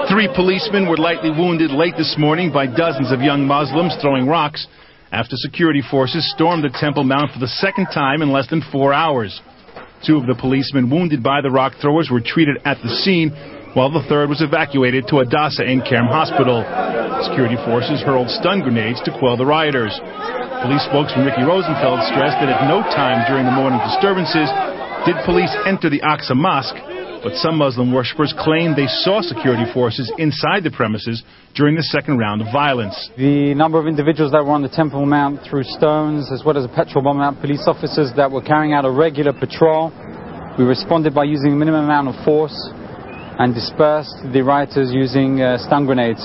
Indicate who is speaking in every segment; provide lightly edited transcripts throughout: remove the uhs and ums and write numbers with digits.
Speaker 1: 3 policemen were lightly wounded late this morning by dozens of young Muslims throwing rocks after security forces stormed the Temple Mount for the second time in less than 4 hours. 2 of the policemen wounded by the rock throwers were treated at the scene, while the third was evacuated to Adasa Ein Kerem Hospital. Security forces hurled stun grenades to quell the rioters. Police spokesman Ricky Rosenfeld stressed that at no time during the morning disturbances did police enter the Al-Aqsa mosque, but some Muslim worshippers claimed they saw security forces inside the premises during the second round of violence.
Speaker 2: The number of individuals that were on the Temple Mount threw stones, as well as a petrol bomb at police officers that were carrying out a regular patrol. We responded by using a minimum amount of force and dispersed the rioters using stun grenades.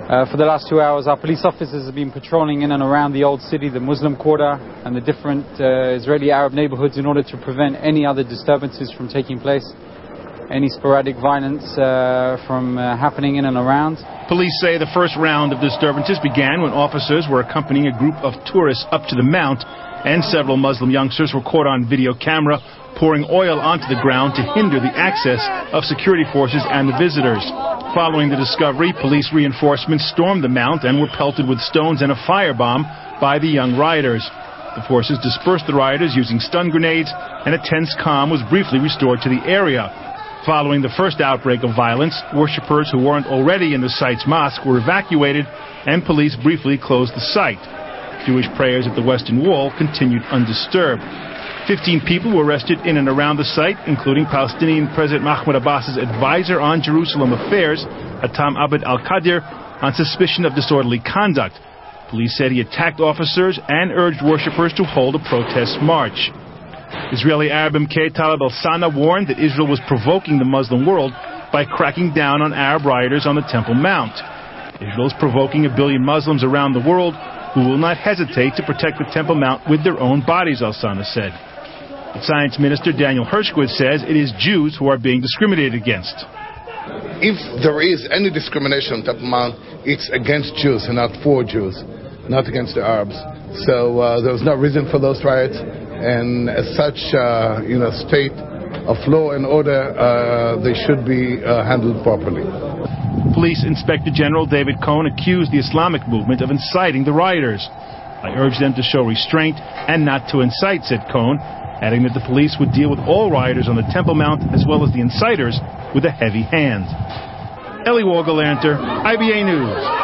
Speaker 2: For the last 2 hours, our police officers have been patrolling in and around the old city, the Muslim quarter, and the different Israeli-Arab neighborhoods in order to prevent any other disturbances from taking place, any sporadic violence from happening in and around.
Speaker 1: Police say the first round of disturbances began when officers were accompanying a group of tourists up to the mount, and several Muslim youngsters were caught on video camera pouring oil onto the ground to hinder the access of security forces and the visitors. Following the discovery, police reinforcements stormed the mount and were pelted with stones and a firebomb by the young rioters. The forces dispersed the rioters using stun grenades, and a tense calm was briefly restored to the area. Following the first outbreak of violence, worshippers who weren't already in the site's mosque were evacuated, and police briefly closed the site. Jewish prayers at the Western Wall continued undisturbed. 15 people were arrested in and around the site, including Palestinian President Mahmoud Abbas's advisor on Jerusalem affairs, Hatam Abed al-Qadir, on suspicion of disorderly conduct. Police said he attacked officers and urged worshippers to hold a protest march. Israeli Arab MK Talib al-Sana warned that Israel was provoking the Muslim world by cracking down on Arab rioters on the Temple Mount. Israel is provoking 1 billion Muslims around the world who will not hesitate to protect the Temple Mount with their own bodies, al-Sana said. But Science Minister Daniel Hershkowitz says it is Jews who are being discriminated against.
Speaker 3: If there is any discrimination on Temple Mount, it's against Jews and not for Jews, not against the Arabs. So there was no reason for those riots, and as such, state of law and order, they should be handled properly.
Speaker 1: Police Inspector General David Cohen accused the Islamic movement of inciting the rioters. I urge them to show restraint and not to incite, said Cohen, adding that the police would deal with all rioters on the Temple Mount as well as the inciters with a heavy hand. Eli Wogelanter, IBA News.